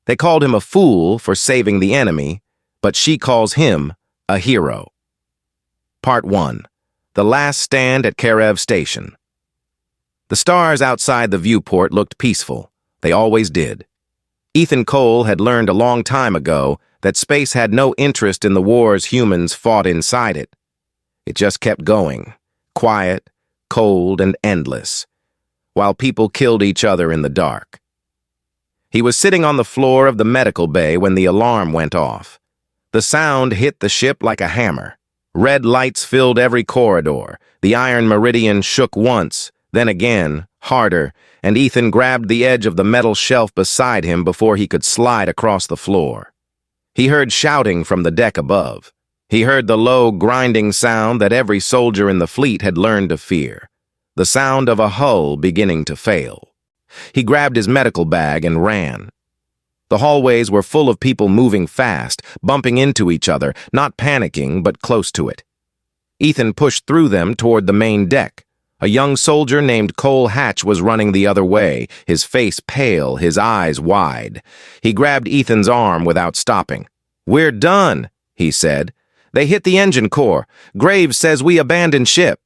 They called him a fool for saving the enemy, but she calls him a hero. Part 1. The Last Stand at Karev Station. The stars outside the viewport looked peaceful. They always did. Ethan Cole had learned a long time ago that space had no interest in the wars humans fought inside it. It just kept going, quiet, cold, and endless, while people killed each other in the dark. He was sitting on the floor of the medical bay when the alarm went off. The sound hit the ship like a hammer. Red lights filled every corridor. The iron meridian shook once, then again, harder, and Ethan grabbed the edge of the metal shelf beside him before he could slide across the floor. He heard shouting from the deck above. He heard the low, grinding sound that every soldier in the fleet had learned to fear, the sound of a hull beginning to fail. He grabbed his medical bag and ran. The hallways were full of people moving fast, bumping into each other, not panicking, but close to it. Ethan pushed through them toward the main deck. A young soldier named Cole Hatch was running the other way, his face pale, his eyes wide. He grabbed Ethan's arm without stopping. "We're done," he said. "They hit the engine core. Graves says we abandoned ship."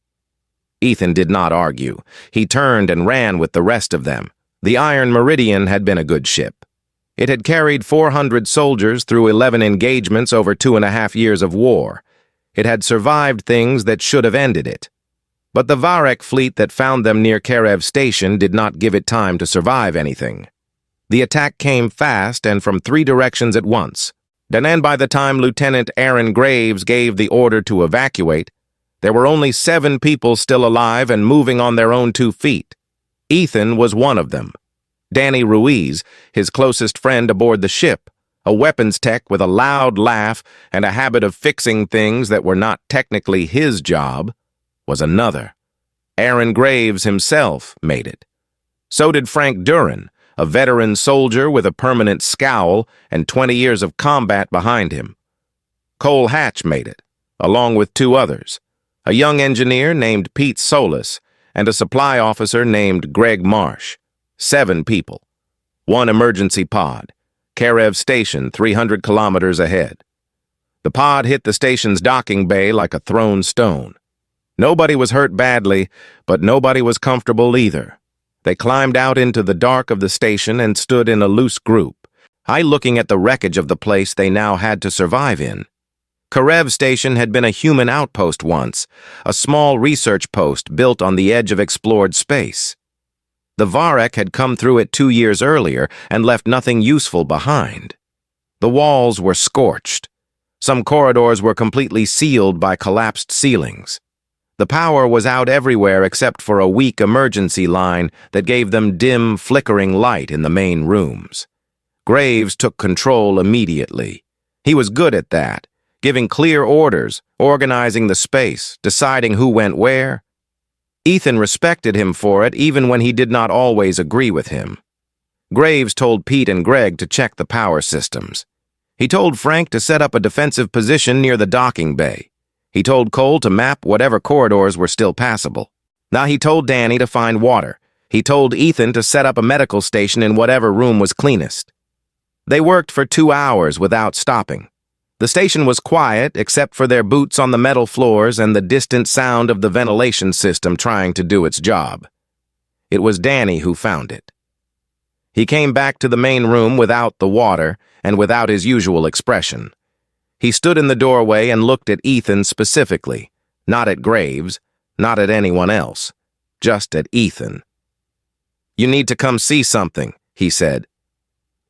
Ethan did not argue. He turned and ran with the rest of them. The Iron Meridian had been a good ship. It had carried 400 soldiers through 11 engagements over 2.5 years of war. It had survived things that should have ended it. But the Varek fleet that found them near Karev Station did not give it time to survive anything. The attack came fast and from 3 directions at once. And by the time Lieutenant Aaron Graves gave the order to evacuate, there were only 7 people still alive and moving on their own 2 feet. Ethan was one of them. Danny Ruiz, his closest friend aboard the ship, a weapons tech with a loud laugh and a habit of fixing things that were not technically his job, was another. Aaron Graves himself made it. So did Frank Duran, a veteran soldier with a permanent scowl and 20 years of combat behind him. Cole Hatch made it, along with 2 others, a young engineer named Pete Solis and a supply officer named Greg Marsh. 7 people. 1 emergency pod. Karev Station, 300 kilometers ahead. The pod hit the station's docking bay like a thrown stone. Nobody was hurt badly, but nobody was comfortable either. They climbed out into the dark of the station and stood in a loose group, looking at the wreckage of the place they now had to survive in. Karev Station had been a human outpost once, a small research post built on the edge of explored space. The Varek had come through it 2 years earlier and left nothing useful behind. The walls were scorched. Some corridors were completely sealed by collapsed ceilings. The power was out everywhere except for a weak emergency line that gave them dim, flickering light in the main rooms. Graves took control immediately. He was good at that, giving clear orders, organizing the space, deciding who went where. Ethan respected him for it even when he did not always agree with him. Graves told Pete and Greg to check the power systems. He told Frank to set up a defensive position near the docking bay. He told Cole to map whatever corridors were still passable. Now he told Danny to find water. He told Ethan to set up a medical station in whatever room was cleanest. They worked for 2 hours without stopping. The station was quiet except for their boots on the metal floors and the distant sound of the ventilation system trying to do its job. It was Danny who found it. He came back to the main room without the water and without his usual expression. He stood in the doorway and looked at Ethan specifically, not at Graves, not at anyone else, just at Ethan. "You need to come see something," he said.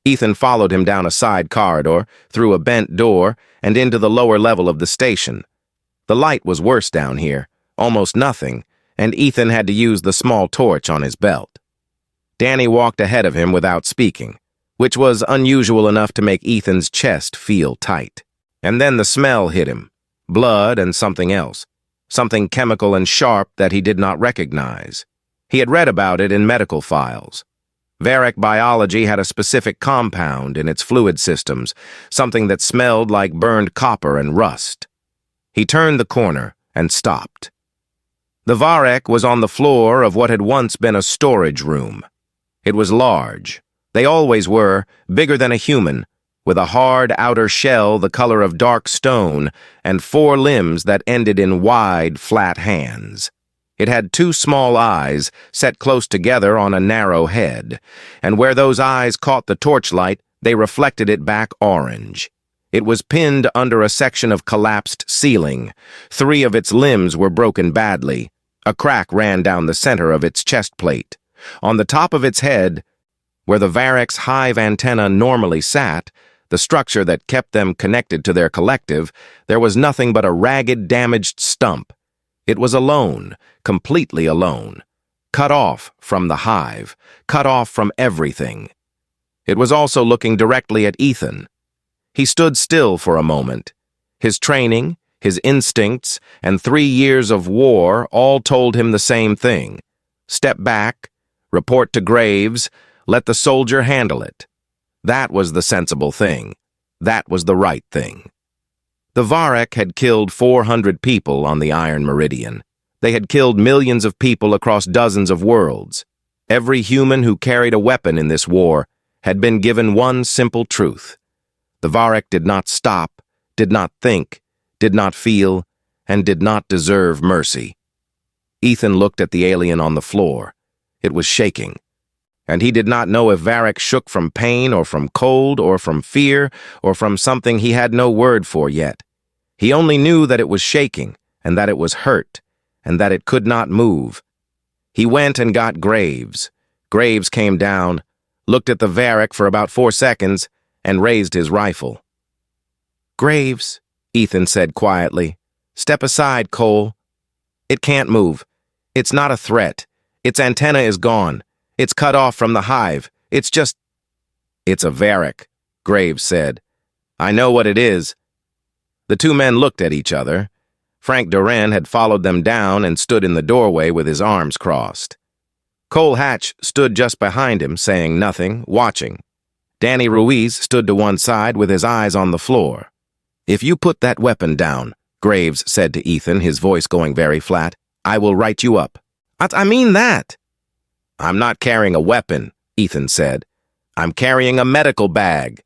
Ethan followed him down a side corridor, through a bent door, and into the lower level of the station. The light was worse down here, almost nothing, and Ethan had to use the small torch on his belt. Danny walked ahead of him without speaking, which was unusual enough to make Ethan's chest feel tight. And then the smell hit him, blood and something else, something chemical and sharp that he did not recognize. He had read about it in medical files. Varek biology had a specific compound in its fluid systems, something that smelled like burned copper and rust. He turned the corner and stopped. The Varek was on the floor of what had once been a storage room. It was large, They always were, bigger than a human, with a hard outer shell the color of dark stone and 4 limbs that ended in wide, flat hands. It had 2 small eyes set close together on a narrow head, and where those eyes caught the torchlight, they reflected it back orange. It was pinned under a section of collapsed ceiling. 3 of its limbs were broken badly. A crack ran down the center of its chest plate. On the top of its head, where the Varek's hive antenna normally sat, the structure that kept them connected to their collective, there was nothing but a ragged, damaged stump. It was alone, completely alone, cut off from the hive, cut off from everything. It was also looking directly at Ethan. He stood still for a moment. His training, his instincts, and 3 years of war all told him the same thing. Step back, report to Graves, let the soldier handle it. That was the sensible thing. That was the right thing. The Varek had killed 400 people on the Iron Meridian. They had killed millions of people across dozens of worlds. Every human who carried a weapon in this war had been given one simple truth. The Varek did not stop, did not think, did not feel, and did not deserve mercy. Ethan looked at the alien on the floor. It was shaking. And he did not know if Varek shook from pain or from cold or from fear or from something he had no word for yet. He only knew that it was shaking and that it was hurt and that it could not move. He went and got Graves. Graves came down, looked at the Varek for about 4 seconds, and raised his rifle. "Graves," Ethan said quietly, "step aside, Cole. It can't move. It's not a threat. Its antenna is gone. It's cut off from the hive. It's just—" "It's a Varek," Graves said. "I know what it is." The 2 men looked at each other. Frank Duran had followed them down and stood in the doorway with his arms crossed. Cole Hatch stood just behind him, saying nothing, watching. Danny Ruiz stood to one side with his eyes on the floor. "If you put that weapon down," Graves said to Ethan, his voice going very flat, "I will write you up." I mean that." "I'm not carrying a weapon," Ethan said. "I'm carrying a medical bag."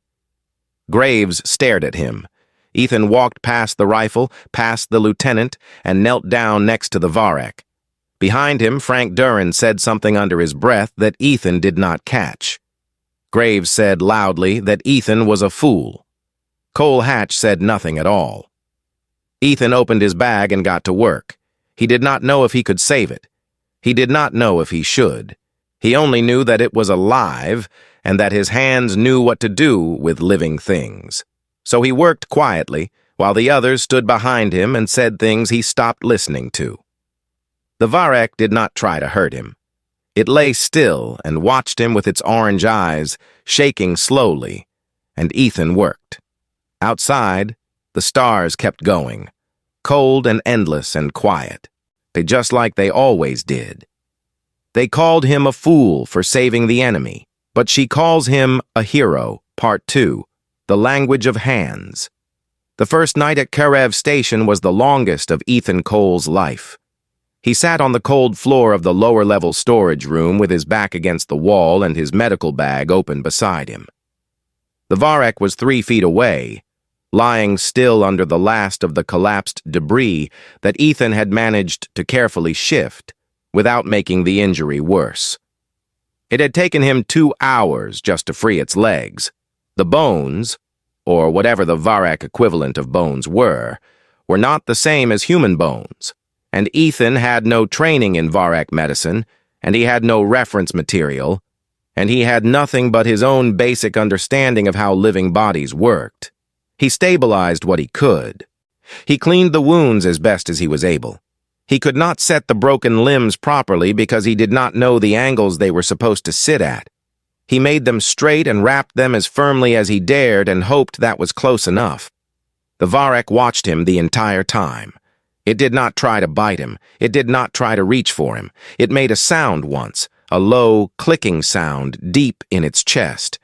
Graves stared at him. Ethan walked past the rifle, past the lieutenant, and knelt down next to the Varek. Behind him, Frank Duran said something under his breath that Ethan did not catch. Graves said loudly that Ethan was a fool. Cole Hatch said nothing at all. Ethan opened his bag and got to work. He did not know if he could save it. He did not know if he should. He only knew that it was alive and that his hands knew what to do with living things. So he worked quietly while the others stood behind him and said things he stopped listening to. The Varek did not try to hurt him. It lay still and watched him with its orange eyes, shaking slowly, and Ethan worked. Outside, the stars kept going, cold and endless and quiet, just like they always did. They called him a fool for saving the enemy, but she calls him a hero, Part 2, The Language of Hands. The first night at Karev Station was the longest of Ethan Cole's life. He sat on the cold floor of the lower-level storage room with his back against the wall and his medical bag open beside him. The Varek was 3 feet away, lying still under the last of the collapsed debris that Ethan had managed to carefully shift without making the injury worse. It had taken him 2 hours just to free its legs. The bones, or whatever the Varek equivalent of bones were not the same as human bones, and Ethan had no training in Varek medicine, and he had no reference material, and he had nothing but his own basic understanding of how living bodies worked. He stabilized what he could. He cleaned the wounds as best as he was able. He could not set the broken limbs properly because he did not know the angles they were supposed to sit at. He made them straight and wrapped them as firmly as he dared and hoped that was close enough. The Varek watched him the entire time. It did not try to bite him. It did not try to reach for him. It made a sound once, a low, clicking sound deep in its chest,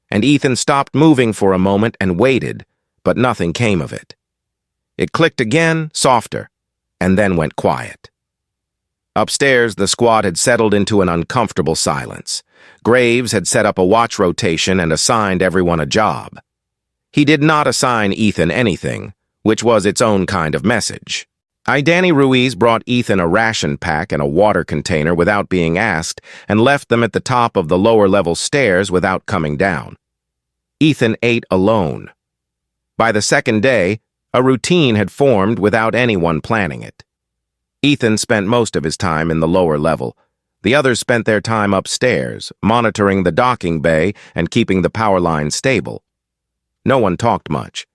and Ethan stopped moving for a moment and waited, but nothing came of it. It clicked again, softer, and then went quiet. Upstairs, the squad had settled into an uncomfortable silence. Graves had set up a watch rotation and assigned everyone a job. He did not assign Ethan anything, which was its own kind of message. Danny Ruiz brought Ethan a ration pack and a water container without being asked and left them at the top of the lower-level stairs without coming down. Ethan ate alone. By the second day, a routine had formed without anyone planning it. Ethan spent most of his time in the lower level. The others spent their time upstairs, monitoring the docking bay and keeping the power line stable. No one talked much.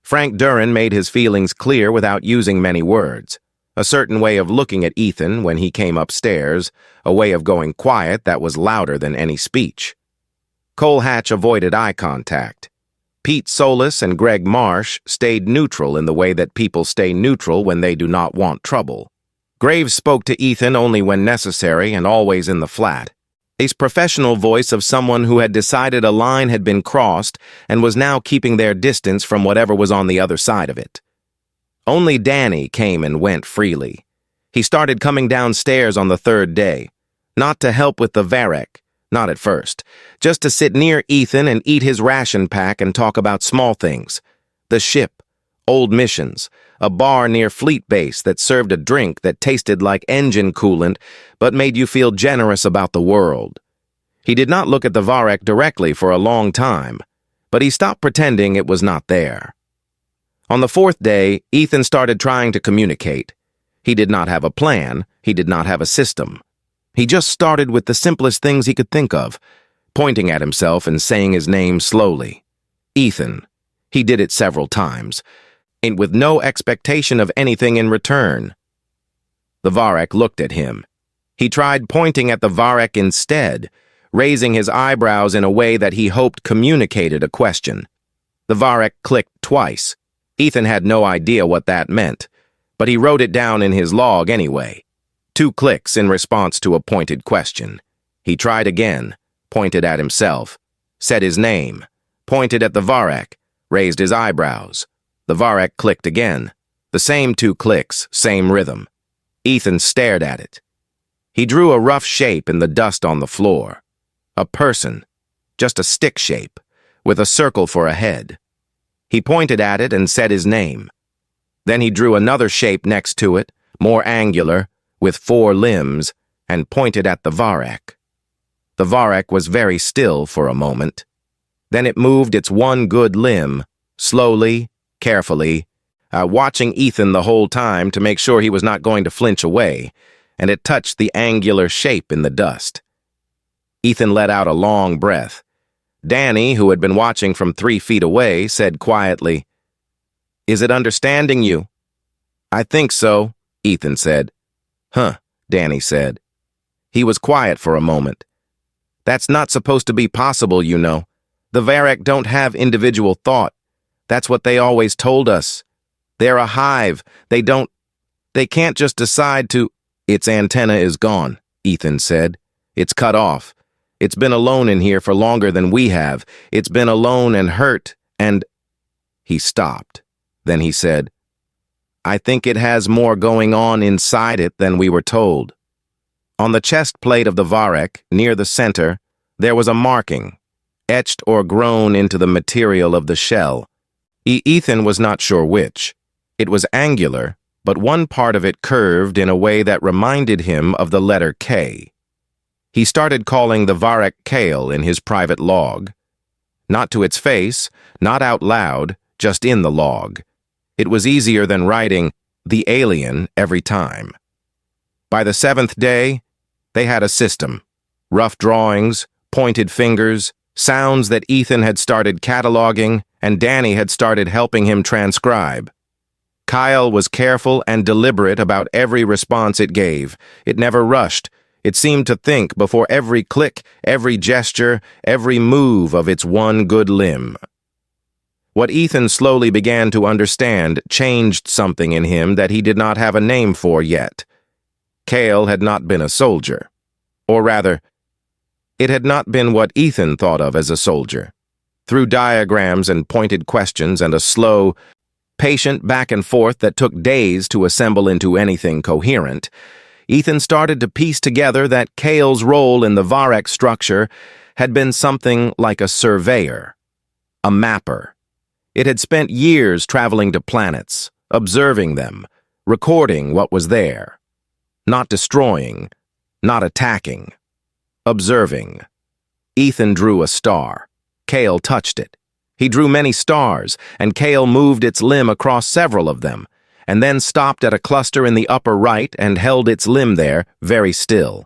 Frank Duran made his feelings clear without using many words. A certain way of looking at Ethan when he came upstairs, a way of going quiet that was louder than any speech. Cole Hatch avoided eye contact. Pete Solis and Greg Marsh stayed neutral in the way that people stay neutral when they do not want trouble. Graves spoke to Ethan only when necessary and always in the flat. A professional voice of someone who had decided a line had been crossed and was now keeping their distance from whatever was on the other side of it. Only Danny came and went freely. He started coming downstairs on the third day, not to help with the Varek, not at first, just to sit near Ethan and eat his ration pack and talk about small things. The ship, old missions, a bar near Fleet Base that served a drink that tasted like engine coolant but made you feel generous about the world. He did not look at the Varek directly for a long time, but he stopped pretending it was not there. On the fourth day, Ethan started trying to communicate. He did not have a plan, he did not have a system. He just started with the simplest things he could think of, pointing at himself and saying his name slowly. Ethan. He did it several times, and with no expectation of anything in return. The Varek looked at him. He tried pointing at the Varek instead, raising his eyebrows in a way that he hoped communicated a question. The Varek clicked twice. Ethan had no idea what that meant, but he wrote it down in his log anyway. 2 clicks in response to a pointed question. He tried again, pointed at himself, said his name, pointed at the Varek, raised his eyebrows. The Varek clicked again. The same 2 clicks, same rhythm. Ethan stared at it. He drew a rough shape in the dust on the floor. A person, just a stick shape, with a circle for a head. He pointed at it and said his name. Then he drew another shape next to it, more angular, with 4 limbs, and pointed at the Varek. The Varek was very still for a moment. Then it moved its one good limb, slowly, carefully, watching Ethan the whole time to make sure he was not going to flinch away, and it touched the angular shape in the dust. Ethan let out a long breath. Danny, who had been watching from 3 feet away, said quietly, "Is it understanding you?" "I think so," Ethan said. "Huh," Danny said. He was quiet for a moment. "That's not supposed to be possible, you know. The Varek don't have individual thought. That's what they always told us. They're a hive. They can't just decide to—" "Its antenna is gone," Ethan said. "It's cut off. It's been alone in here for longer than we have. It's been alone and hurt, and—" He stopped. Then he said, "I think it has more going on inside it than we were told." On the chest plate of the Varek, near the center, there was a marking, etched or grown into the material of the shell. Ethan was not sure which. It was angular, but one part of it curved in a way that reminded him of the letter K. He started calling the Varek Kale in his private log. Not to its face, not out loud, just in the log. It was easier than writing "the alien" every time. By the 7th day, they had a system. Rough drawings, pointed fingers, sounds that Ethan had started cataloging and Danny had started helping him transcribe. Kyle was careful and deliberate about every response it gave. It never rushed. It seemed to think before every click, every gesture, every move of its one good limb. What Ethan slowly began to understand changed something in him that he did not have a name for yet. Kale had not been a soldier. Or rather, it had not been what Ethan thought of as a soldier. Through diagrams and pointed questions and a slow, patient back and forth that took days to assemble into anything coherent, Ethan started to piece together that Kale's role in the Varek structure had been something like a surveyor, a mapper. It had spent years traveling to planets, observing them, recording what was there. Not destroying, not attacking. Observing. Ethan drew a star. Kale touched it. He drew many stars, and Kale moved its limb across several of them, and then stopped at a cluster in the upper right and held its limb there, very still.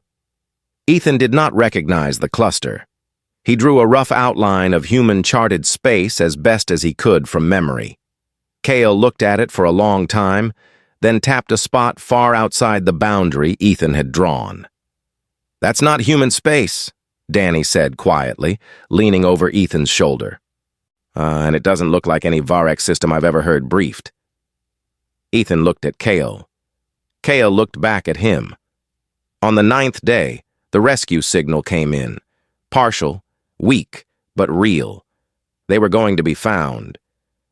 Ethan did not recognize the cluster. He drew a rough outline of human-charted space as best as he could from memory. Kale looked at it for a long time, then tapped a spot far outside the boundary Ethan had drawn. "That's not human space," Danny said quietly, leaning over Ethan's shoulder. And it doesn't look like any Varek system I've ever heard briefed." Ethan looked at Kale. Kale looked back at him. On the 9th day, the rescue signal came in. Partial, weak, but real. They were going to be found.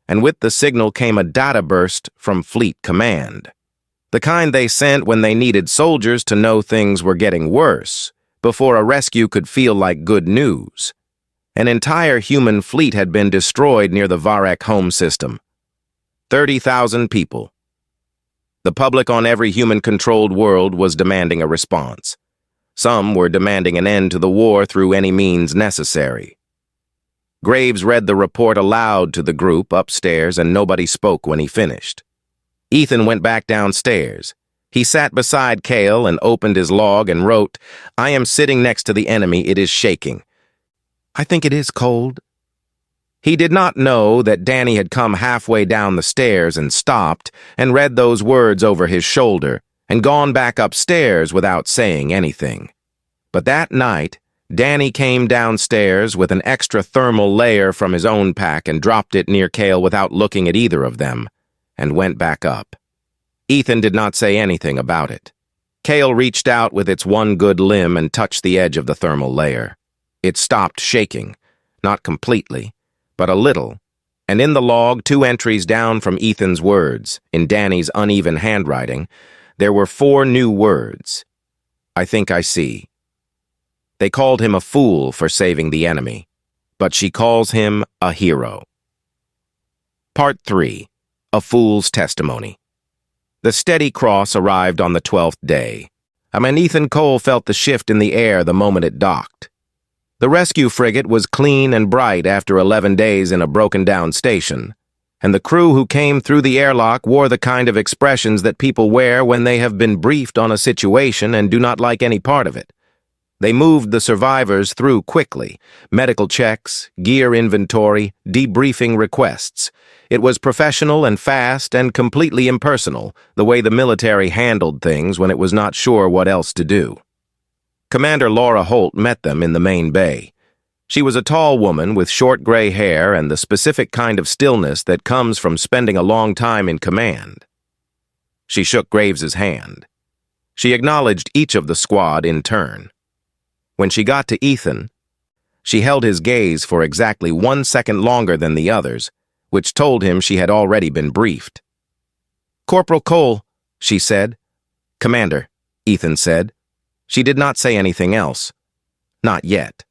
And with the signal came a data burst from Fleet Command. The kind they sent when they needed soldiers to know things were getting worse, before a rescue could feel like good news. An entire human fleet had been destroyed near the Varek home system. 30,000 people. The public on every human-controlled world was demanding a response. Some were demanding an end to the war through any means necessary. Graves read the report aloud to the group upstairs, and nobody spoke when he finished. Ethan went back downstairs. He sat beside Kale and opened his log and wrote, "I am sitting next to the enemy. It is shaking. I think it is cold." He did not know that Danny had come halfway down the stairs and stopped and read those words over his shoulder and gone back upstairs without saying anything. But that night, Danny came downstairs with an extra thermal layer from his own pack and dropped it near Kale without looking at either of them, and went back up. Ethan did not say anything about it. Kale reached out with its one good limb and touched the edge of the thermal layer. It stopped shaking, not completely, but a little, and in the log, 2 entries down from Ethan's words, in Danny's uneven handwriting, there were 4 new words. "I think I see." They called him a fool for saving the enemy, but she calls him a hero. Part 3. A Fool's Testimony. The steady cross arrived on the 12th day. Ethan Cole felt the shift in the air the moment it docked. The rescue frigate was clean and bright after 11 days in a broken-down station, and the crew who came through the airlock wore the kind of expressions that people wear when they have been briefed on a situation and do not like any part of it. They moved the survivors through quickly, medical checks, gear inventory, debriefing requests. It was professional and fast and completely impersonal, the way the military handled things when it was not sure what else to do. Commander Laura Holt met them in the main bay. She was a tall woman with short gray hair and the specific kind of stillness that comes from spending a long time in command. She shook Graves's hand. She acknowledged each of the squad in turn. When she got to Ethan, she held his gaze for exactly 1 second longer than the others, which told him she had already been briefed. "Corporal Cole," she said. "Commander," Ethan said. She did not say anything else. Not yet.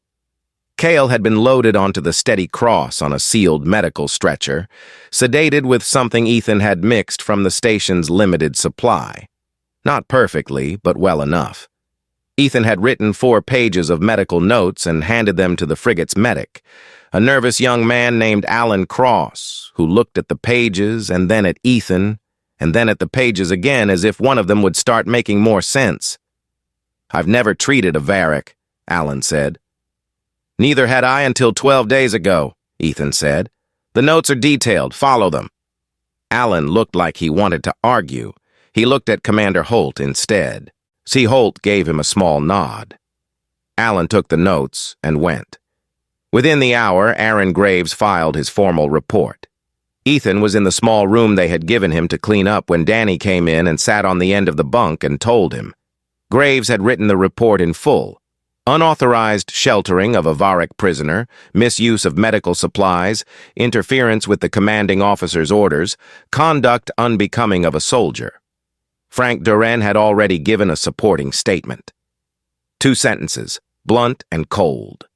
Kale had been loaded onto the steady cross on a sealed medical stretcher, sedated with something Ethan had mixed from the station's limited supply. Not perfectly, but well enough. Ethan had written 4 pages of medical notes and handed them to the frigate's medic, a nervous young man named Alan Cross, who looked at the pages and then at Ethan, and then at the pages again as if one of them would start making more sense. "I've never treated a Varek," Alan said. "Neither had I until 12 days ago," Ethan said. "The notes are detailed. Follow them." Alan looked like he wanted to argue. He looked at Commander Holt instead. See, Holt gave him a small nod. Alan took the notes and went. Within the hour, Aaron Graves filed his formal report. Ethan was in the small room they had given him to clean up when Danny came in and sat on the end of the bunk and told him. Graves had written the report in full. Unauthorized sheltering of a Varek prisoner, misuse of medical supplies, interference with the commanding officer's orders, conduct unbecoming of a soldier. Frank Duran had already given a supporting statement. 2 sentences, blunt and cold.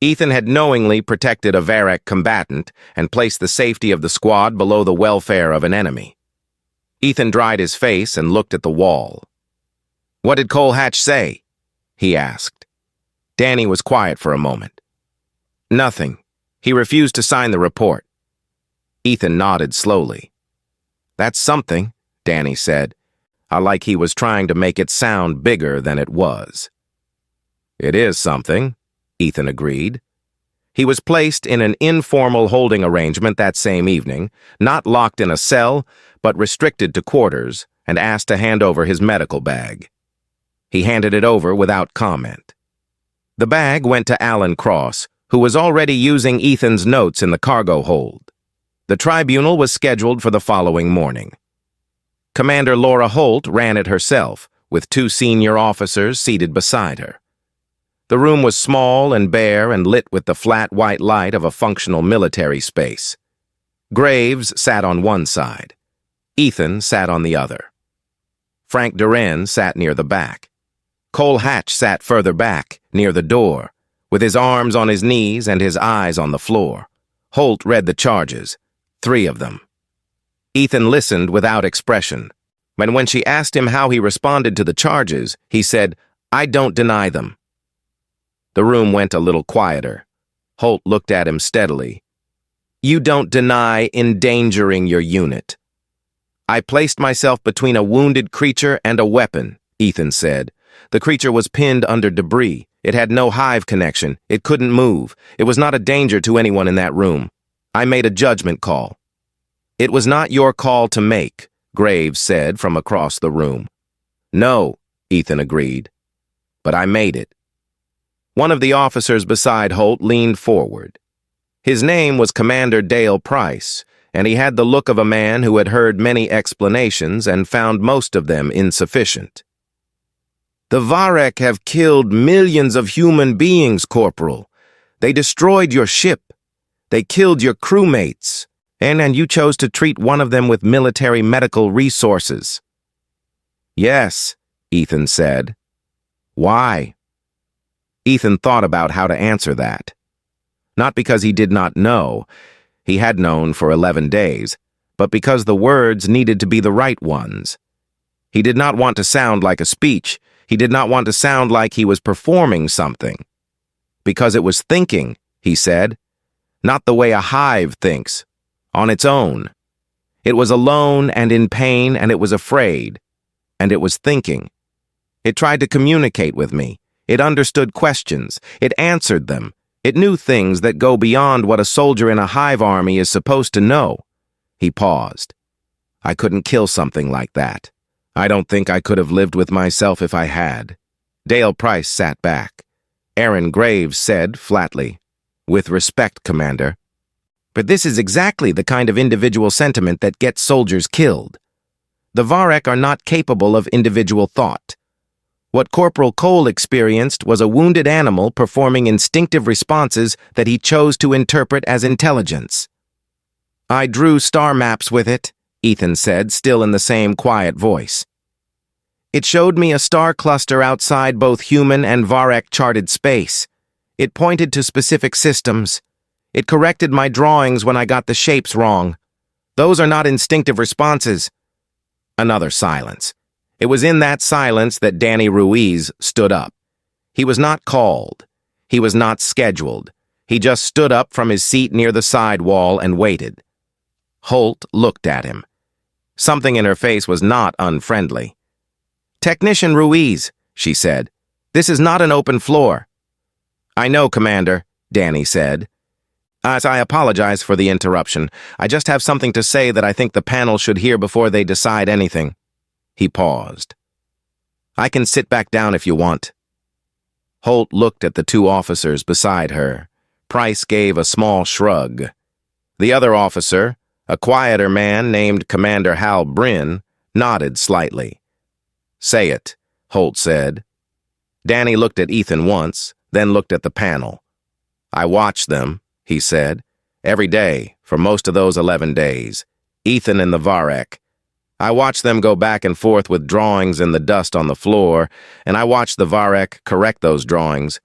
Ethan had knowingly protected a Varek combatant and placed the safety of the squad below the welfare of an enemy. Ethan dried his face and looked at the wall. "What did Cole Hatch say?" he asked. Danny was quiet for a moment. "Nothing. He refused to sign the report." Ethan nodded slowly. "That's something," Danny said, like he was trying to make it sound bigger than it was. "It is something," Ethan agreed. He was placed in an informal holding arrangement that same evening, not locked in a cell, but restricted to quarters, and asked to hand over his medical bag. He handed it over without comment. The bag went to Alan Cross, who was already using Ethan's notes in the cargo hold. The tribunal was scheduled for the following morning. Commander Laura Holt ran it herself, with 2 senior officers seated beside her. The room was small and bare and lit with the flat white light of a functional military space. Graves sat on one side. Ethan sat on the other. Frank Duran sat near the back. Cole Hatch sat further back, near the door, with his arms on his knees and his eyes on the floor. Holt read the charges, 3 of them. Ethan listened without expression, but when she asked him how he responded to the charges, he said, "I don't deny them." The room went a little quieter. Holt looked at him steadily. "You don't deny endangering your unit." "I placed myself between a wounded creature and a weapon," Ethan said. "The creature was pinned under debris. It had no hive connection. It couldn't move. It was not a danger to anyone in that room. I made a judgment call." "It was not your call to make," Graves said from across the room. "No," Ethan agreed. "But I made it." One of the officers beside Holt leaned forward. His name was Commander Dale Price, and he had the look of a man who had heard many explanations and found most of them insufficient. "The Varek have killed millions of human beings, Corporal. They destroyed your ship. They killed your crewmates, and you chose to treat one of them with military medical resources." "Yes," Ethan said. "Why?" Ethan thought about how to answer that. Not because he did not know, he had known for 11 days, but because the words needed to be the right ones. He did not want to sound like a speech. He did not want to sound like he was performing something. "Because it was thinking," he said. "Not the way a hive thinks, on its own. It was alone and in pain, and it was afraid. And it was thinking. It tried to communicate with me. It understood questions. It answered them. It knew things that go beyond what a soldier in a hive army is supposed to know." He paused. "I couldn't kill something like that. I don't think I could have lived with myself if I had." Dale Price sat back. Aaron Graves said flatly, "With respect, Commander. But this is exactly the kind of individual sentiment that gets soldiers killed. The Varek are not capable of individual thought. What Corporal Cole experienced was a wounded animal performing instinctive responses that he chose to interpret as intelligence." "I drew star maps with it," Ethan said, still in the same quiet voice. "It showed me a star cluster outside both human and Varek-charted space. It pointed to specific systems. It corrected my drawings when I got the shapes wrong. Those are not instinctive responses." Another silence. It was in that silence that Danny Ruiz stood up. He was not called. He was not scheduled. He just stood up from his seat near the side wall and waited. Holt looked at him. Something in her face was not unfriendly. "Technician Ruiz," she said, "this is not an open floor." "I know, Commander," Danny said. I apologize for the interruption. I just have something to say that I think the panel should hear before they decide anything." He paused. "I can sit back down if you want." Holt looked at the 2 officers beside her. Price gave a small shrug. The other officer, a quieter man named Commander Hal Bryn, nodded slightly. "Say it," Holt said. Danny looked at Ethan once, then looked at the panel. "I watched them," he said. "Every day, for most of those 11 days. Ethan and the Varek. I watched them go back and forth with drawings in the dust on the floor, and I watched the Varek correct those drawings,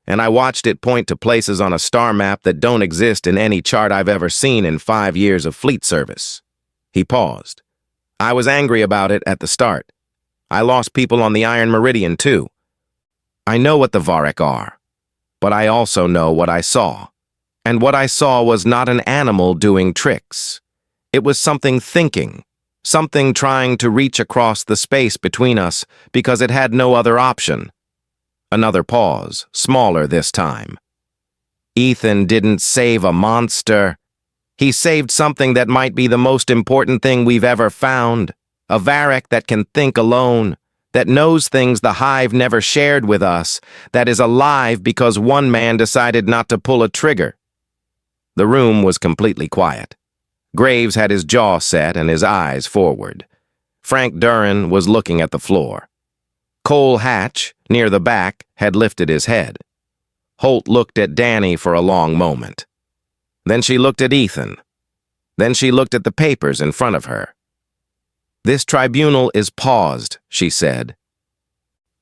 and I watched it point to places on a star map that don't exist in any chart I've ever seen in 5 years of fleet service. He paused. I was angry about it at the start. I lost people on the Iron Meridian, too. I know what the Varek are, but I also know what I saw. And what I saw was not an animal doing tricks. It was something thinking, something trying to reach across the space between us because it had no other option. Another pause, smaller this time. Ethan didn't save a monster. He saved something that might be the most important thing we've ever found. A Varek that can think alone, that knows things the Hive never shared with us, that is alive because one man decided not to pull a trigger. The room was completely quiet. Graves had his jaw set and his eyes forward. Frank Duran was looking at the floor. Cole Hatch, near the back, had lifted his head. Holt looked at Danny for a long moment. Then she looked at Ethan. Then she looked at the papers in front of her. "This tribunal is paused," she said.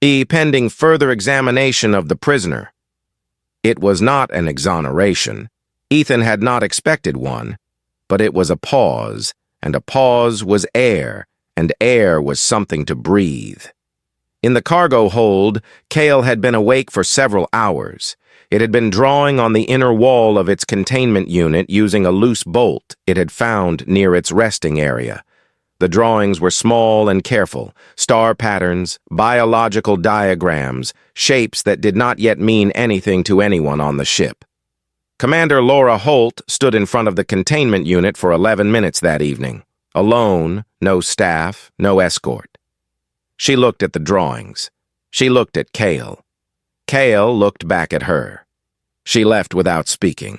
Pending further examination of the prisoner. It was not an exoneration. Ethan had not expected one, but it was a pause, and a pause was air, and air was something to breathe. In the cargo hold, Kale had been awake for several hours. It had been drawing on the inner wall of its containment unit using a loose bolt it had found near its resting area. The drawings were small and careful, star patterns, biological diagrams, shapes that did not yet mean anything to anyone on the ship. Commander Laura Holt stood in front of the containment unit for 11 minutes that evening. Alone, no staff, no escort. She looked at the drawings. She looked at Kale. Kale looked back at her. She left without speaking.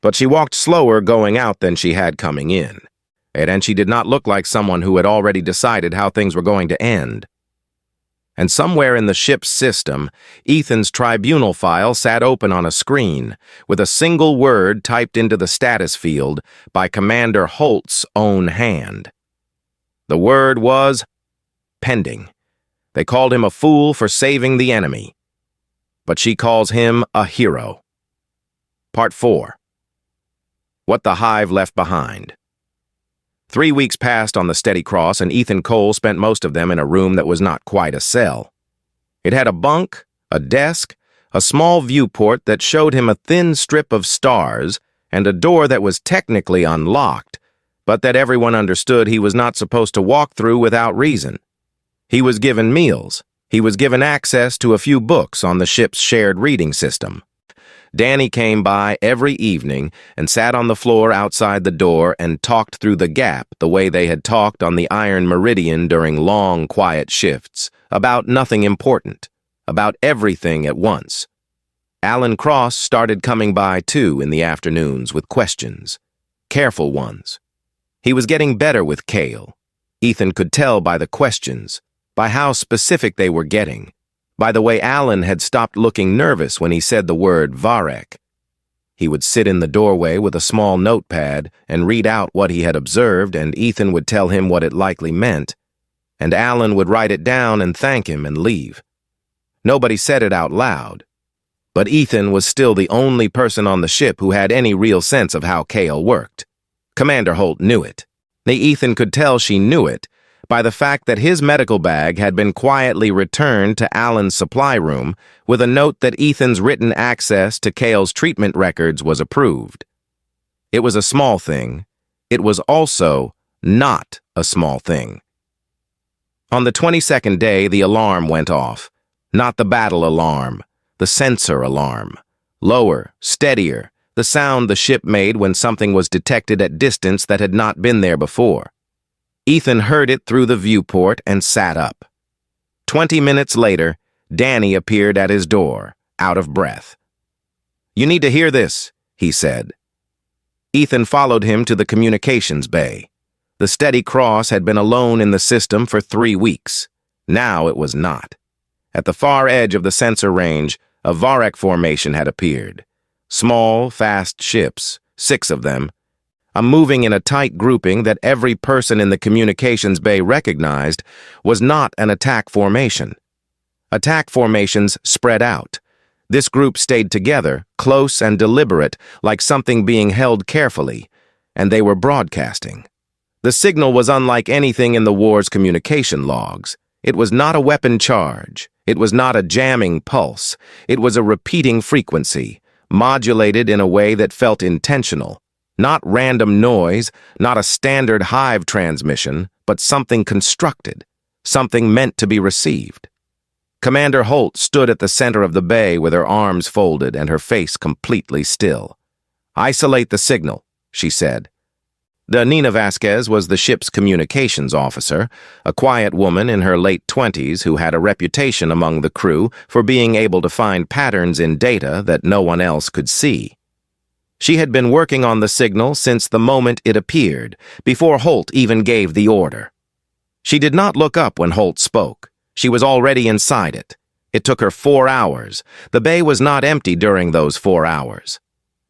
But she walked slower going out than she had coming in. And she did not look like someone who had already decided how things were going to end. And somewhere in the ship's system, Ethan's tribunal file sat open on a screen, with a single word typed into the status field by Commander Holt's own hand. The word was pending. They called him a fool for saving the enemy. But she calls him a hero. Part 4. What the Hive Left Behind. 3 weeks passed on the Steady Cross, and Ethan Cole spent most of them in a room that was not quite a cell. It had a bunk, a desk, a small viewport that showed him a thin strip of stars, and a door that was technically unlocked, but that everyone understood he was not supposed to walk through without reason. He was given meals. He was given access to a few books on the ship's shared reading system. Danny came by every evening and sat on the floor outside the door and talked through the gap the way they had talked on the Iron Meridian during long, quiet shifts, about nothing important, about everything at once. Alan Cross started coming by, too, in the afternoons with questions. Careful ones. He was getting better with Kale. Ethan could tell by the questions, by how specific they were getting, by the way Alan had stopped looking nervous when he said the word Varek. He would sit in the doorway with a small notepad and read out what he had observed, and Ethan would tell him what it likely meant, and Alan would write it down and thank him and leave. Nobody said it out loud, but Ethan was still the only person on the ship who had any real sense of how Kale worked. Commander Holt knew it. Ethan could tell she knew it by the fact that his medical bag had been quietly returned to Alan's supply room with a note that Ethan's written access to Kale's treatment records was approved. It was a small thing. It was also not a small thing. On the 22nd day, the alarm went off. Not the battle alarm, the sensor alarm. Lower, steadier, the sound the ship made when something was detected at distance that had not been there before. Ethan heard it through the viewport and sat up. 20 minutes later, Danny appeared at his door, out of breath. "You need to hear this," he said. Ethan followed him to the communications bay. The Steady Cross had been alone in the system for 3 weeks. Now it was not. At the far edge of the sensor range, a Varek formation had appeared. Small, fast ships, 6 of them, moving in a tight grouping that every person in the communications bay recognized, was not an attack formation. Attack formations spread out. This group stayed together, close and deliberate, like something being held carefully, and they were broadcasting. The signal was unlike anything in the war's communication logs. It was not a weapon charge. It was not a jamming pulse. It was a repeating frequency, modulated in a way that felt intentional. Not random noise, not a standard hive transmission, but something constructed, something meant to be received. Commander Holt stood at the center of the bay with her arms folded and her face completely still. "Isolate the signal," she said. Nina Vasquez was the ship's communications officer, a quiet woman in her late 20s who had a reputation among the crew for being able to find patterns in data that no one else could see. She had been working on the signal since the moment it appeared, before Holt even gave the order. She did not look up when Holt spoke. She was already inside it. It took her 4 hours. The bay was not empty during those 4 hours.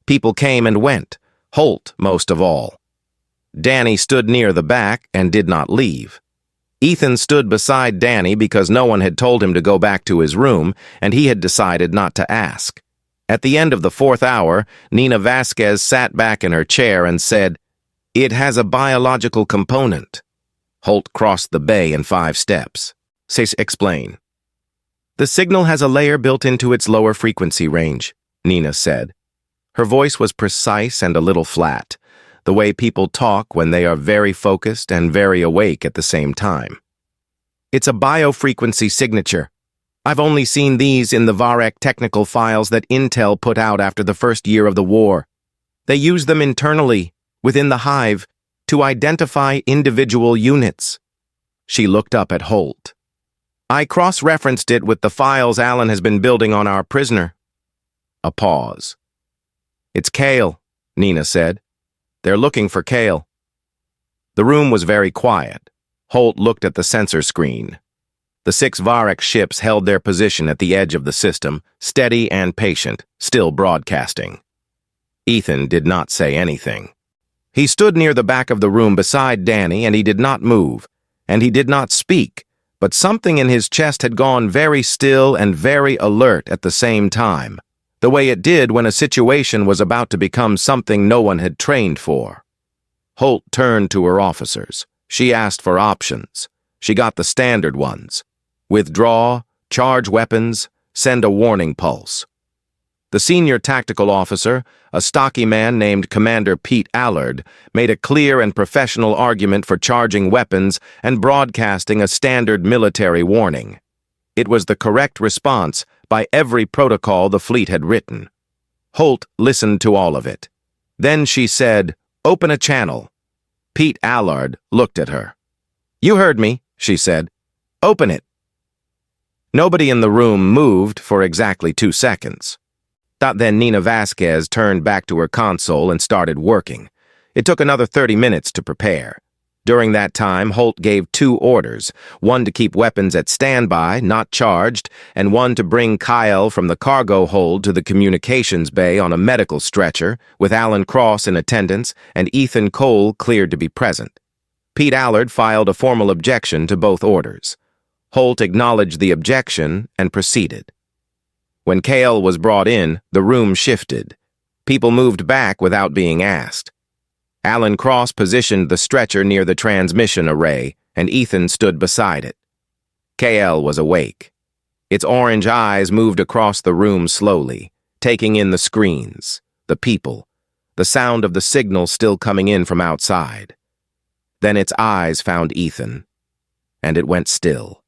People came and went, Holt most of all. Danny stood near the back and did not leave. Ethan stood beside Danny because no one had told him to go back to his room, and he had decided not to ask. At the end of the 4th hour, Nina Vasquez sat back in her chair and said, "It has a biological component." Holt crossed the bay in 5 steps. Explain. "The signal has a layer built into its lower frequency range," Nina said. Her voice was precise and a little flat, the way people talk when they are very focused and very awake at the same time. "It's a biofrequency signature. I've only seen these in the Varek technical files that Intel put out after the first year of the war. They use them internally, within the hive, to identify individual units." She looked up at Holt. "I cross-referenced it with the files Alan has been building on our prisoner." A pause. "It's Kale," Nina said. "They're looking for Kale." The room was very quiet. Holt looked at the sensor screen. The 6 Varek ships held their position at the edge of the system, steady and patient, still broadcasting. Ethan did not say anything. He stood near the back of the room beside Danny, and he did not move, and he did not speak, but something in his chest had gone very still and very alert at the same time, the way it did when a situation was about to become something no one had trained for. Holt turned to her officers. She asked for options. She got the standard ones. Withdraw, charge weapons, send a warning pulse. The senior tactical officer, a stocky man named Commander Pete Allard, made a clear and professional argument for charging weapons and broadcasting a standard military warning. It was the correct response by every protocol the fleet had written. Holt listened to all of it. Then she said, "Open a channel." Pete Allard looked at her. "You heard me," she said. "Open it." Nobody in the room moved for exactly 2 seconds. Then Nina Vasquez turned back to her console and started working. It took another 30 minutes to prepare. During that time, Holt gave 2 orders, one to keep weapons at standby, not charged, and one to bring Kyle from the cargo hold to the communications bay on a medical stretcher, with Alan Cross in attendance and Ethan Cole cleared to be present. Pete Allard filed a formal objection to both orders. Holt acknowledged the objection and proceeded. When Kale was brought in, the room shifted. People moved back without being asked. Alan Cross positioned the stretcher near the transmission array, and Ethan stood beside it. KL was awake. Its orange eyes moved across the room slowly, taking in the screens, the people, the sound of the signal still coming in from outside. Then its eyes found Ethan, and it went still.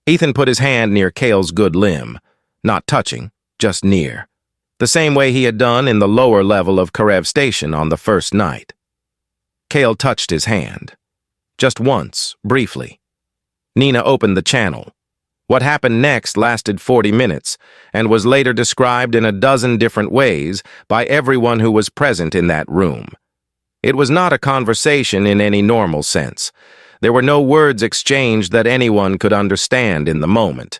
Ethan put his hand near Kale's good limb, not touching, just near, the same way he had done in the lower level of Karev Station on the first night. Kale touched his hand. Just once, briefly. Nina opened the channel. What happened next lasted 40 minutes and was later described in a dozen different ways by everyone who was present in that room. It was not a conversation in any normal sense. There were no words exchanged that anyone could understand in the moment.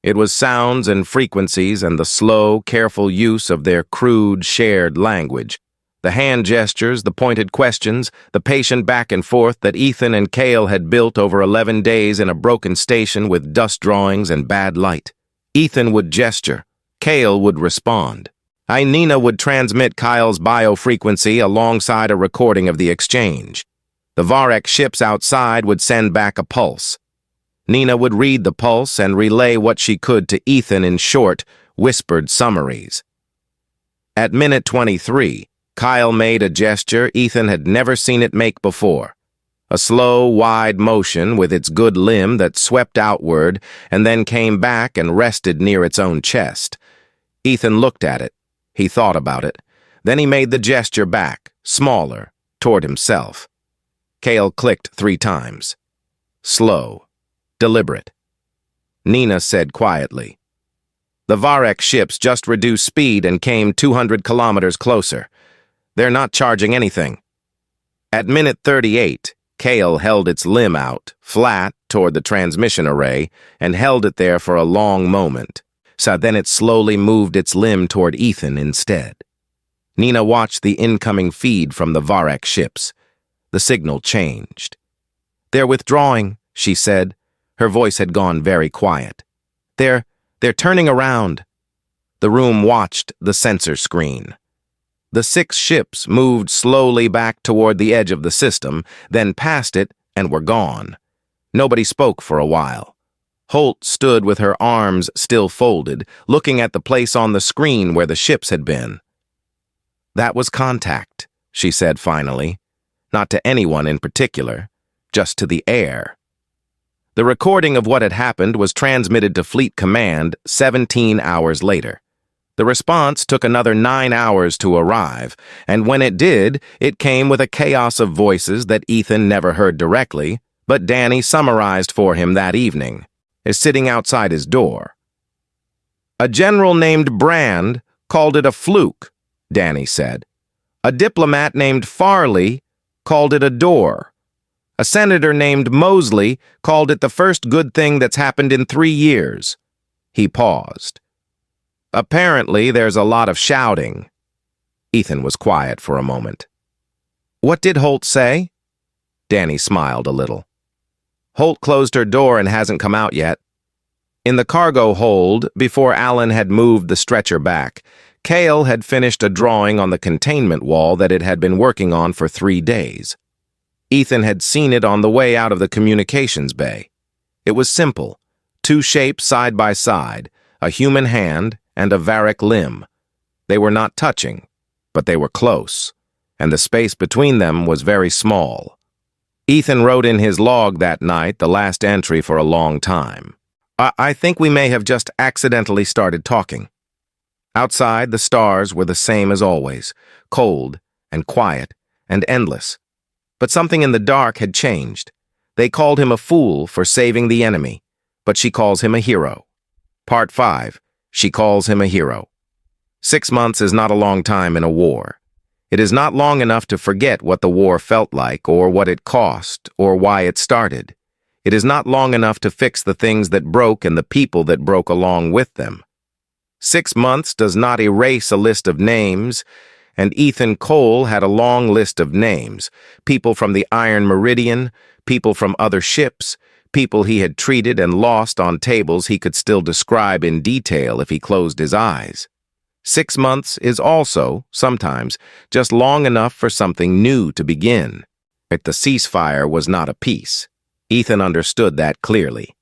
It was sounds and frequencies and the slow, careful use of their crude, shared language The hand gestures, the pointed questions, the patient back and forth that Ethan and Cale had built over 11 days in a broken station with dust drawings and bad light. Ethan would gesture. Cale would respond. Nina would transmit Kyle's biofrequency alongside a recording of the exchange. The Varek ships outside would send back a pulse. Nina would read the pulse and relay what she could to Ethan in short, whispered summaries. At minute 23, Kyle made a gesture Ethan had never seen it make before. A slow, wide motion with its good limb that swept outward and then came back and rested near its own chest. Ethan looked at it. He thought about it. Then he made the gesture back, smaller, toward himself. Cale clicked 3 times. Slow, deliberate. Nina said quietly, "The Varek ships just reduced speed and came 200 kilometers closer. They're not charging anything." At minute 38, Cale held its limb out, flat, toward the transmission array, and held it there for a long moment. So then it slowly moved its limb toward Ethan instead. Nina watched the incoming feed from the Varek ships. The signal changed. "They're withdrawing," she said. Her voice had gone very quiet. They're turning around." The room watched the sensor screen. The 6 ships moved slowly back toward the edge of the system, then past it and were gone. Nobody spoke for a while. Holt stood with her arms still folded, looking at the place on the screen where the ships had been. "That was contact," she said finally. Not to anyone in particular, just to the air. The recording of what had happened was transmitted to Fleet Command 17 hours later. The response took another 9 hours to arrive, and when it did, it came with a chaos of voices that Ethan never heard directly, but Danny summarized for him that evening, as sitting outside his door. "A general named Brand called it a fluke," Danny said. "A diplomat named Farley called it a door. A senator named Mosley called it the first good thing that's happened in 3 years. He paused. "Apparently, there's a lot of shouting." Ethan was quiet for a moment. "What did Holt say?" Danny smiled a little. "Holt closed her door and hasn't come out yet." In the cargo hold, before Alan had moved the stretcher back, Cale had finished a drawing on the containment wall that it had been working on for 3 days. Ethan had seen it on the way out of the communications bay. It was simple. 2 shapes side by side, a human hand and a Varek limb. They were not touching, but they were close, and the space between them was very small. Ethan wrote in his log that night the last entry for a long time. I think we may have just accidentally started talking." Outside, the stars were the same as always, cold and quiet and endless. But something in the dark had changed. They called him a fool for saving the enemy, but she calls him a hero. Part 5. She calls him a hero. 6 months is not a long time in a war. It is not long enough to forget what the war felt like, or what it cost, or why it started. It is not long enough to fix the things that broke and the people that broke along with them. 6 months does not erase a list of names, and Ethan Cole had a long list of names. People from the Iron Meridian, people from other ships, people he had treated and lost on tables he could still describe in detail if he closed his eyes. 6 months is also, sometimes, just long enough for something new to begin. But the ceasefire was not a peace. Ethan understood that clearly.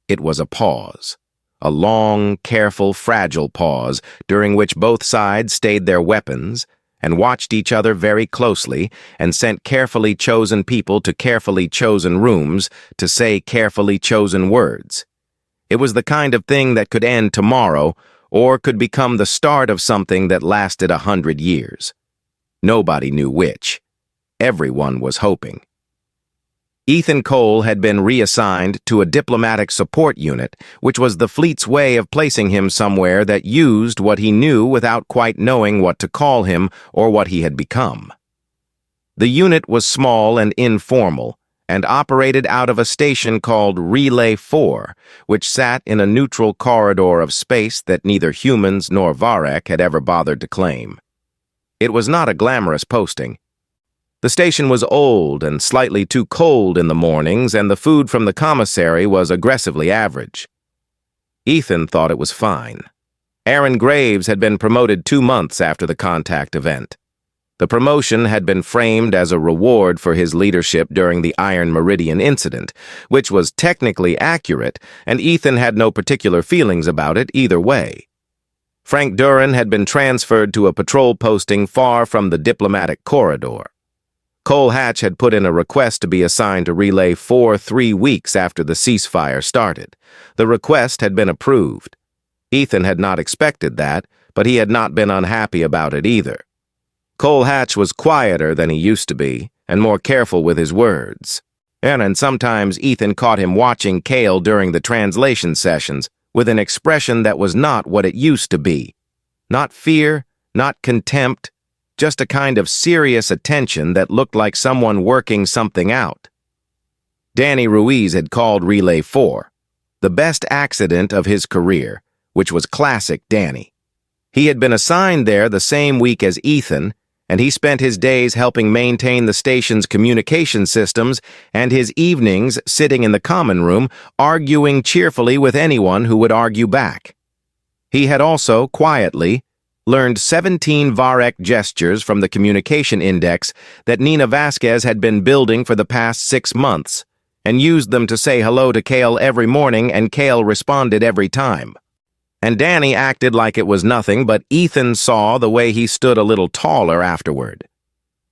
It was a pause. A long, careful, fragile pause during which both sides stayed their weapons and watched each other very closely and sent carefully chosen people to carefully chosen rooms to say carefully chosen words. It was the kind of thing that could end tomorrow or could become the start of something that lasted 100 years. Nobody knew which. Everyone was hoping. Ethan Cole had been reassigned to a diplomatic support unit, which was the fleet's way of placing him somewhere that used what he knew without quite knowing what to call him or what he had become. The unit was small and informal, and operated out of a station called Relay 4, which sat in a neutral corridor of space that neither humans nor Varek had ever bothered to claim. It was not a glamorous posting. The station was old and slightly too cold in the mornings, and the food from the commissary was aggressively average. Ethan thought it was fine. Aaron Graves had been promoted 2 months after the contact event. The promotion had been framed as a reward for his leadership during the Iron Meridian incident, which was technically accurate, and Ethan had no particular feelings about it either way. Frank Duran had been transferred to a patrol posting far from the diplomatic corridor. Cole Hatch had put in a request to be assigned to Relay 4 3 weeks after the ceasefire started. The request had been approved. Ethan had not expected that, but he had not been unhappy about it either. Cole Hatch was quieter than he used to be, and more careful with his words. And sometimes Ethan caught him watching Cale during the translation sessions with an expression that was not what it used to be. Not fear, not contempt, just a kind of serious attention that looked like someone working something out. Danny Ruiz had called Relay 4 the best accident of his career, which was classic Danny. He had been assigned there the same week as Ethan, and he spent his days helping maintain the station's communication systems and his evenings sitting in the common room, arguing cheerfully with anyone who would argue back. He had also, quietly, learned 17 Varek gestures from the communication index that Nina Vasquez had been building for the past 6 months, and used them to say hello to Cale every morning, and Cale responded every time. And Danny acted like it was nothing, but Ethan saw the way he stood a little taller afterward.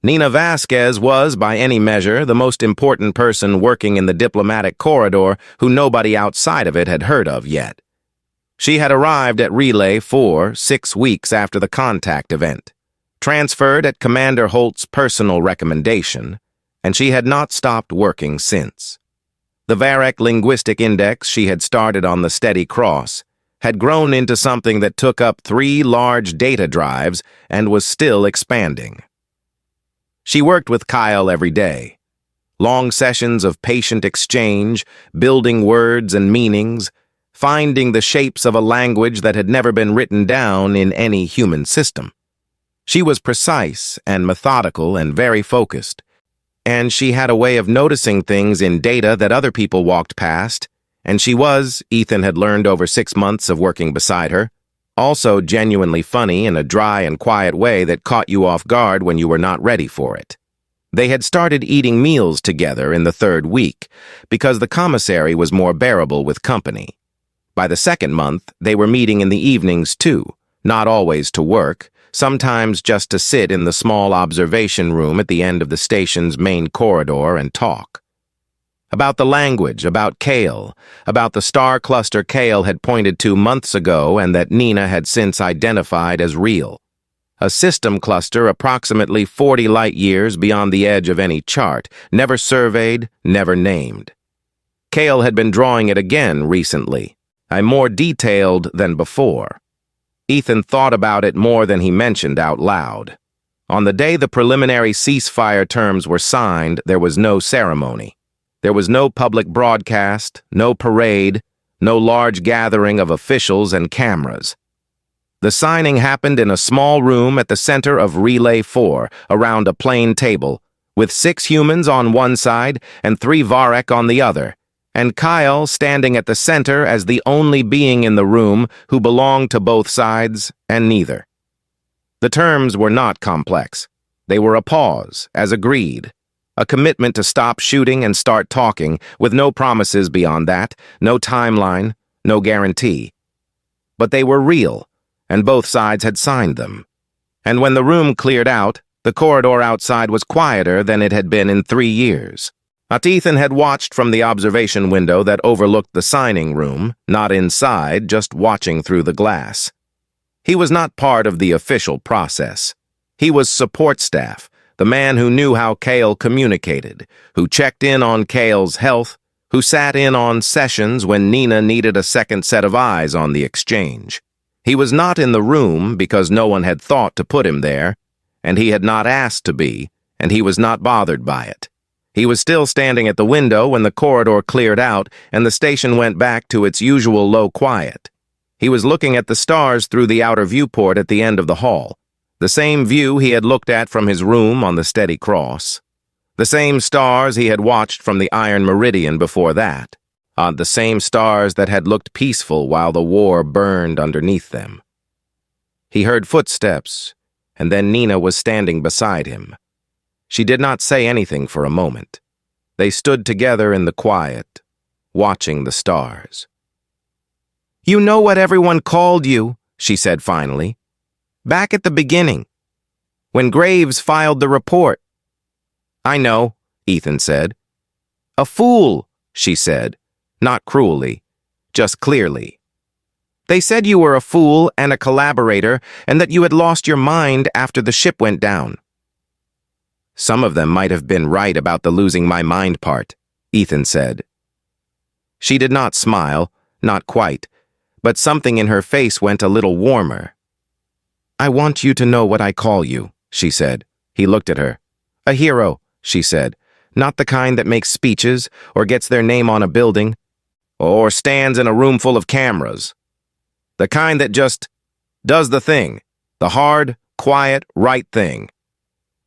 Nina Vasquez was, by any measure, the most important person working in the diplomatic corridor who nobody outside of it had heard of yet. She had arrived at Relay 4 6 weeks after the contact event, transferred at Commander Holt's personal recommendation, and she had not stopped working since. The Varek linguistic index she had started on the Steady Cross had grown into something that took up 3 large data drives and was still expanding. She worked with Kyle every day. Long sessions of patient exchange, building words and meanings, finding the shapes of a language that had never been written down in any human system. She was precise and methodical and very focused, and she had a way of noticing things in data that other people walked past, and she was, Ethan had learned over 6 months of working beside her, also genuinely funny in a dry and quiet way that caught you off guard when you were not ready for it. They had started eating meals together in the 3rd week, because the commissary was more bearable with company. By the 2nd month, they were meeting in the evenings too, not always to work, sometimes just to sit in the small observation room at the end of the station's main corridor and talk. About the language, about Cale, about the star cluster Cale had pointed to months ago and that Nina had since identified as real. A system cluster approximately 40 light-years beyond the edge of any chart, never surveyed, never named. Cale had been drawing it again recently, more detailed than before. Ethan thought about it more than he mentioned out loud. On the day the preliminary ceasefire terms were signed, there was no ceremony. There was no public broadcast, no parade, no large gathering of officials and cameras. The signing happened in a small room at the center of Relay 4, around a plain table, with 6 humans on one side and 3 Varek on the other, and Kyle standing at the center as the only being in the room who belonged to both sides and neither. The terms were not complex. They were a pause, as agreed, a commitment to stop shooting and start talking, with no promises beyond that, no timeline, no guarantee. But they were real, and both sides had signed them. And when the room cleared out, the corridor outside was quieter than it had been in 3 years. Ethan had watched from the observation window that overlooked the signing room, not inside, just watching through the glass. He was not part of the official process. He was support staff, the man who knew how Cale communicated, who checked in on Cale's health, who sat in on sessions when Nina needed a second set of eyes on the exchange. He was not in the room because no one had thought to put him there, and he had not asked to be, and he was not bothered by it. He was still standing at the window when the corridor cleared out and the station went back to its usual low quiet. He was looking at the stars through the outer viewport at the end of the hall, The same view he had looked at from his room on the Steady Cross. The same stars he had watched from the Iron Meridian before that. The same stars that had looked peaceful while the war burned underneath them. He heard footsteps, and then Nina was standing beside him. She did not say anything for a moment. They stood together in the quiet, watching the stars. "You know what everyone called you," she said finally. "Back at the beginning, when Graves filed the report." "I know," Ethan said. "A fool," she said, not cruelly, just clearly. "They said you were a fool and a collaborator and that you had lost your mind after the ship went down." "Some of them might have been right about the losing my mind part," Ethan said. She did not smile, not quite, but something in her face went a little warmer. "I want you to know what I call you," she said. He looked at her. "A hero," she said, "not the kind that makes speeches or gets their name on a building or stands in a room full of cameras. The kind that just does the thing, the hard, quiet, right thing.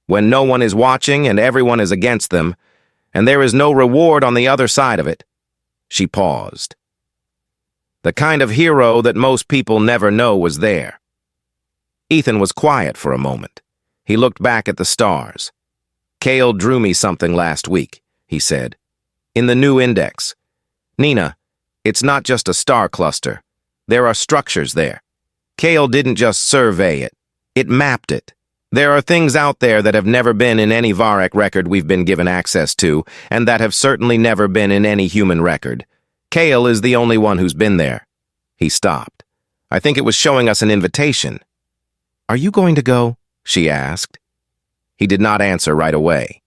When no one is watching and everyone is against them, and there is no reward on the other side of it." She paused. "The kind of hero that most people never know was there." Ethan was quiet for a moment. He looked back at the stars. "Cale drew me something last week," he said. "In the new index. Nina, it's not just a star cluster. There are structures there. Cale didn't just survey it. It mapped it. There are things out there that have never been in any Varek record we've been given access to, and that have certainly never been in any human record. Cale is the only one who's been there." He stopped. "I think it was showing us an invitation." "Are you going to go?" she asked. He did not answer right away.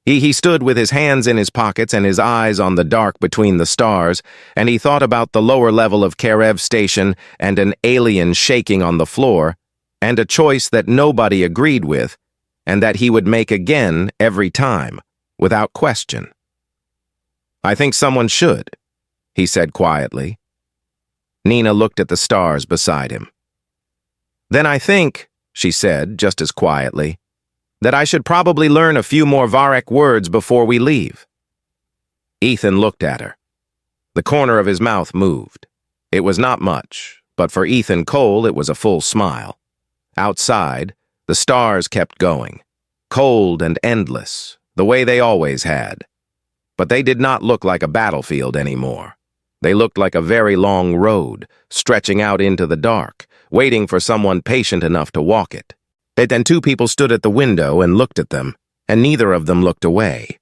He stood with his hands in his pockets and his eyes on the dark between the stars, and he thought about the lower level of Karev Station and an alien shaking on the floor, and a choice that nobody agreed with, and that he would make again every time, without question. "I think someone should," he said quietly. Nina looked at the stars beside him. "Then I think," she said just as quietly, "that I should probably learn a few more Varek words before we leave." Ethan looked at her. The corner of his mouth moved. It was not much, but for Ethan Cole it was a full smile. Outside, the stars kept going, cold and endless, the way they always had. But they did not look like a battlefield anymore. They looked like a very long road, stretching out into the dark, waiting for someone patient enough to walk it. Then two people stood at the window and looked at them, and neither of them looked away.